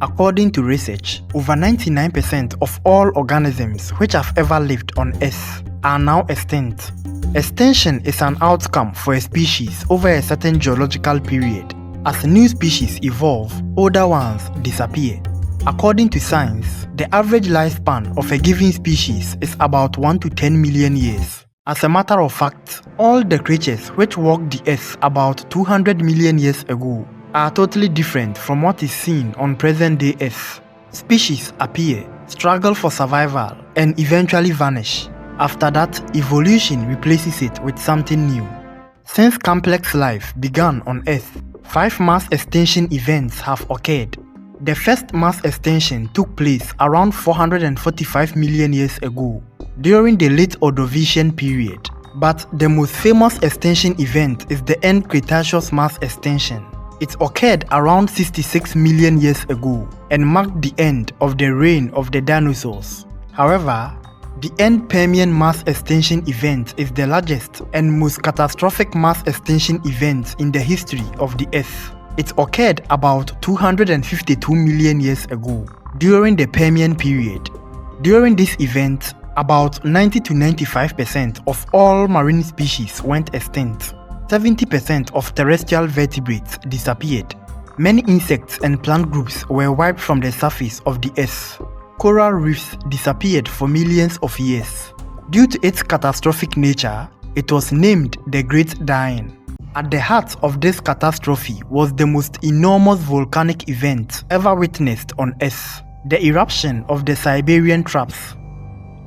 According to research, over 99% of all organisms which have ever lived on Earth are now extinct. Extinction is an outcome for a species over a certain geological period. As new species evolve, older ones disappear. According to science, the average lifespan of a given species is about 1 to 10 million years. As a matter of fact, all the creatures which walked the Earth about 200 million years ago are totally different from what is seen on present-day Earth. Species appear, struggle for survival, and eventually vanish. After that, evolution replaces it with something new. Since complex life began on Earth, 5 mass extinction events have occurred. The first mass extinction took place around 445 million years ago, during the late Ordovician period. But the most famous extinction event is the end Cretaceous mass extinction. It occurred around 66 million years ago and marked the end of the reign of the dinosaurs. However, the end Permian mass extinction event is the largest and most catastrophic mass extinction event in the history of the Earth. It occurred about 252 million years ago, during the Permian period. During this event, about 90 to 95% of all marine species went extinct. 70% of terrestrial vertebrates disappeared. Many insects and plant groups were wiped from the surface of the Earth. Coral reefs disappeared for millions of years. Due to its catastrophic nature, it was named the Great Dying. At the heart of this catastrophe was the most enormous volcanic event ever witnessed on Earth, the eruption of the Siberian Traps.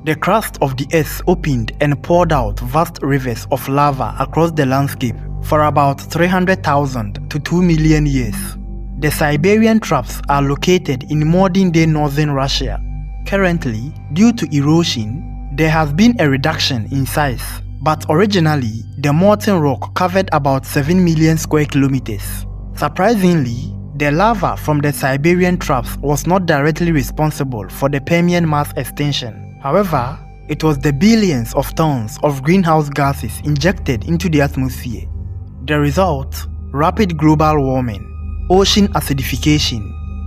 The crust of the Earth opened and poured out vast rivers of lava across the landscape for about 300,000 to 2 million years. The Siberian Traps are located in modern-day northern Russia. Currently, due to erosion, there has been a reduction in size, but originally, the molten rock covered about 7 million square kilometers. Surprisingly, the lava from the Siberian Traps was not directly responsible for the Permian mass extinction. However, it was the billions of tons of greenhouse gases injected into the atmosphere. The result: rapid global warming, ocean acidification,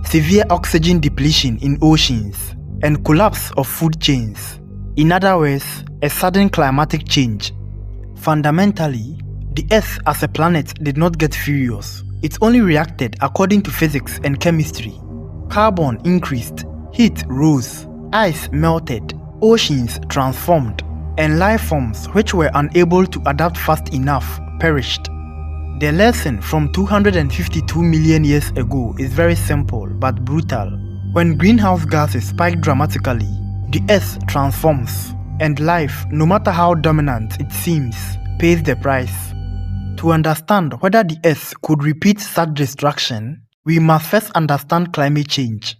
severe oxygen depletion in oceans, and collapse of food chains. In other words, a sudden climatic change. Fundamentally, the Earth as a planet did not get furious. It only reacted according to physics and chemistry. Carbon increased, heat rose, ice melted, oceans transformed, and life forms which were unable to adapt fast enough perished. The lesson from 252 million years ago is very simple but brutal. When greenhouse gases spike dramatically, the Earth transforms, and life, no matter how dominant it seems, pays the price. To understand whether the Earth could repeat such destruction, we must first understand climate change.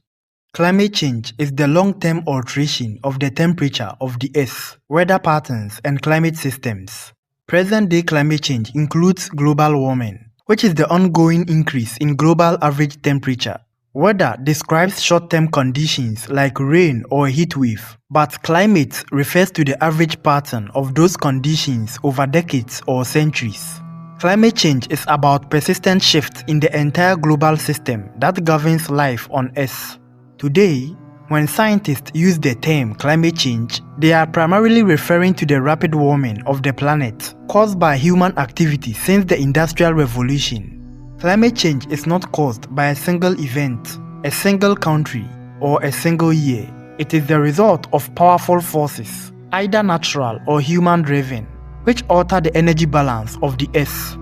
Climate change is the long-term alteration of the temperature of the Earth, weather patterns, and climate systems. Present-day climate change includes global warming, which is the ongoing increase in global average temperature. Weather describes short-term conditions like rain or a heat wave, but climate refers to the average pattern of those conditions over decades or centuries. Climate change is about persistent shifts in the entire global system that governs life on Earth. Today, when scientists use the term climate change, they are primarily referring to the rapid warming of the planet caused by human activity since the Industrial Revolution. Climate change is not caused by a single event, a single country, or a single year. It is the result of powerful forces, either natural or human-driven, which alter the energy balance of the Earth.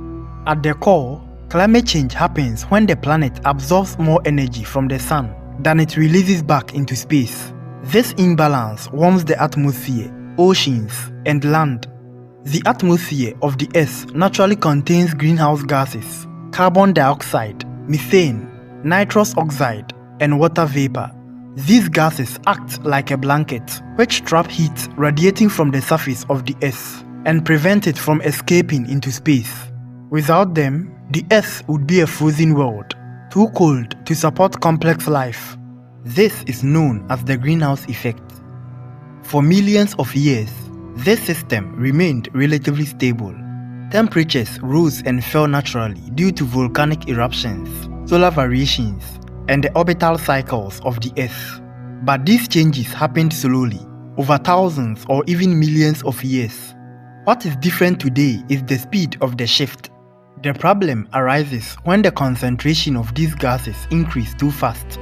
At the core, climate change happens when the planet absorbs more energy from the sun than it releases back into space. This imbalance warms the atmosphere, oceans, and land. The atmosphere of the Earth naturally contains greenhouse gases, carbon dioxide, methane, nitrous oxide, and water vapor. These gases act like a blanket, which trap heat radiating from the surface of the Earth and prevent it from escaping into space. Without them, the Earth would be a frozen world, too cold to support complex life. This is known as the greenhouse effect. For millions of years, this system remained relatively stable. Temperatures rose and fell naturally due to volcanic eruptions, solar variations, and the orbital cycles of the Earth. But these changes happened slowly, over thousands or even millions of years. What is different today is the speed of the shift. The problem arises when the concentration of these gases increase too fast.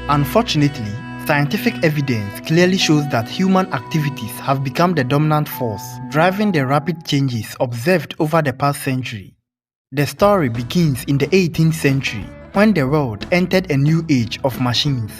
Unfortunately, scientific evidence clearly shows that human activities have become the dominant force driving the rapid changes observed over the past century. The story begins in the 18th century when the world entered a new age of machines.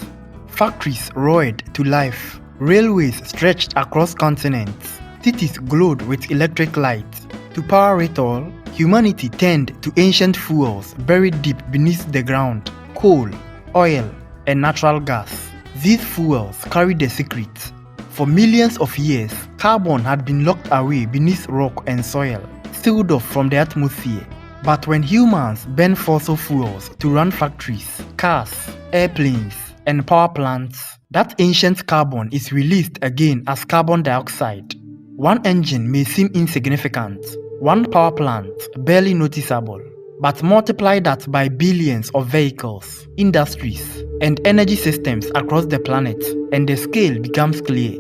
Factories roared to life, railways stretched across continents, cities glowed with electric lights. To power it all, humanity turned to ancient fuels buried deep beneath the ground: coal, oil, and natural gas. These fuels carried the secret. For millions of years, carbon had been locked away beneath rock and soil, sealed off from the atmosphere. But when humans burn fossil fuels to run factories, cars, airplanes, and power plants, that ancient carbon is released again as carbon dioxide. One engine may seem insignificant, one power plant barely noticeable, but multiply that by billions of vehicles, industries, and energy systems across the planet, and the scale becomes clear.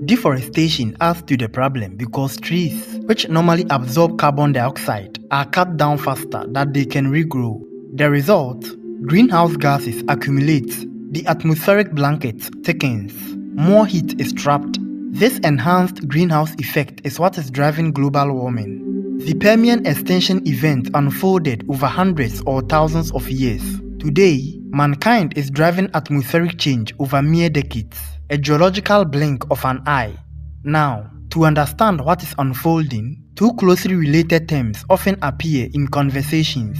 Deforestation adds to the problem because trees, which normally absorb carbon dioxide, are cut down faster than they can regrow. The result? Greenhouse gases accumulate, the atmospheric blanket thickens, more heat is trapped. This enhanced greenhouse effect is what is driving global warming. The Permian extinction event unfolded over hundreds or thousands of years. Today, mankind is driving atmospheric change over mere decades, a geological blink of an eye. Now, to understand what is unfolding, two closely related terms often appear in conversations: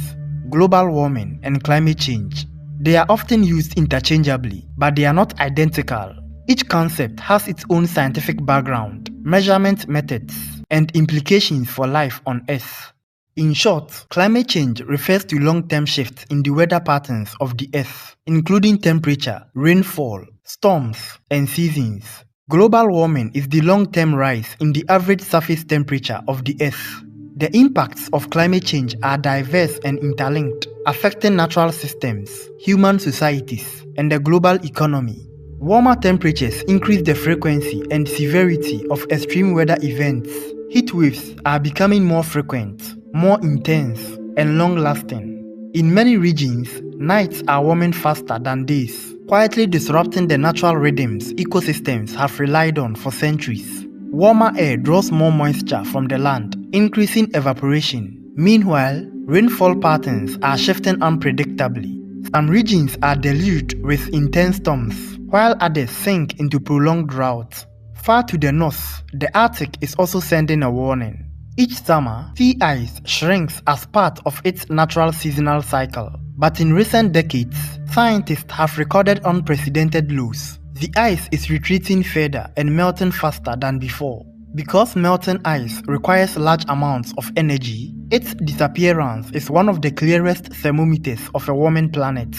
global warming and climate change. They are often used interchangeably, but they are not identical. Each concept has its own scientific background, measurement methods, and implications for life on Earth. In short, climate change refers to long-term shifts in the weather patterns of the Earth, including temperature, rainfall, storms, and seasons. Global warming is the long-term rise in the average surface temperature of the Earth. The impacts of climate change are diverse and interlinked, affecting natural systems, human societies, and the global economy. Warmer temperatures increase the frequency and severity of extreme weather events. Heat waves are becoming more frequent, more intense, and long-lasting. In many regions, nights are warming faster than days, quietly disrupting the natural rhythms ecosystems have relied on for centuries. Warmer air draws more moisture from the land, increasing evaporation. Meanwhile, rainfall patterns are shifting unpredictably. Some regions are deluged with intense storms, while others sink into prolonged drought. Far to the north, the Arctic is also sending a warning. Each summer, sea ice shrinks as part of its natural seasonal cycle. But in recent decades, scientists have recorded unprecedented lows. The ice is retreating further and melting faster than before. Because melting ice requires large amounts of energy, its disappearance is one of the clearest thermometers of a warming planet.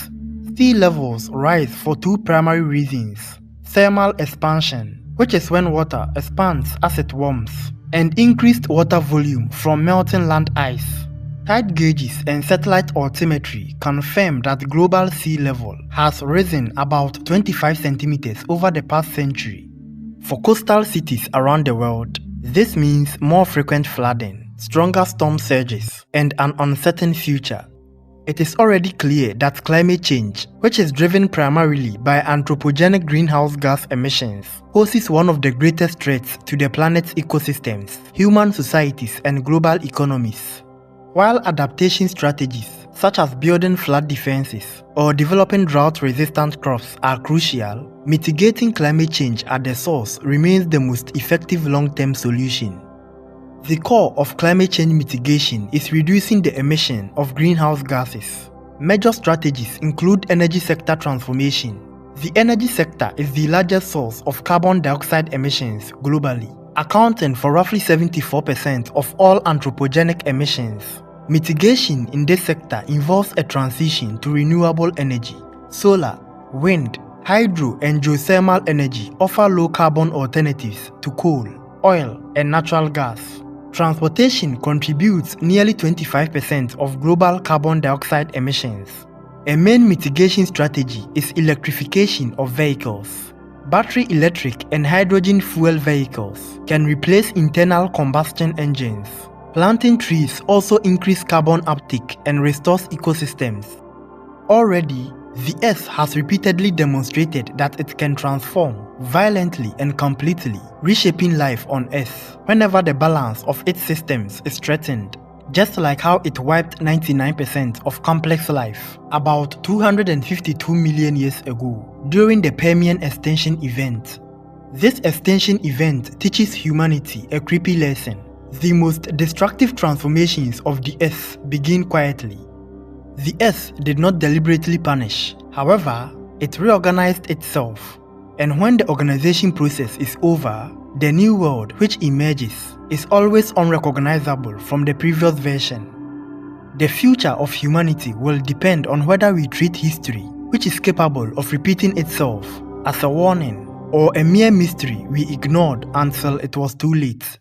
Sea levels rise for two primary reasons: thermal expansion, which is when water expands as it warms, and increased water volume from melting land ice. Tide gauges and satellite altimetry confirm that global sea level has risen about 25 centimeters over the past century. For coastal cities around the world, this means more frequent flooding, stronger storm surges, and an uncertain future. It is already clear that climate change, which is driven primarily by anthropogenic greenhouse gas emissions, poses one of the greatest threats to the planet's ecosystems, human societies, and global economies. While adaptation strategies such as building flood defenses or developing drought-resistant crops are crucial, mitigating climate change at the source remains the most effective long-term solution. The core of climate change mitigation is reducing the emission of greenhouse gases. Major strategies include energy sector transformation. The energy sector is the largest source of carbon dioxide emissions globally, accounting for roughly 74% of all anthropogenic emissions. Mitigation in this sector involves a transition to renewable energy. Solar, wind, hydro, and geothermal energy offer low-carbon alternatives to coal, oil, and natural gas. Transportation contributes nearly 25% of global carbon dioxide emissions. A main mitigation strategy is electrification of vehicles. Battery electric and hydrogen fuel vehicles can replace internal combustion engines. Planting trees also increase carbon uptake and restores ecosystems. Already, the Earth has repeatedly demonstrated that it can transform violently and completely, reshaping life on Earth whenever the balance of its systems is threatened. Just like how it wiped 99% of complex life about 252 million years ago during the Permian extinction event. This extinction event teaches humanity a creepy lesson. The most destructive transformations of the Earth begin quietly. The Earth did not deliberately punish. However, it reorganized itself. And when the organization process is over, the new world which emerges is always unrecognizable from the previous version. The future of humanity will depend on whether we treat history, which is capable of repeating itself, as a warning or a mere mystery we ignored until it was too late.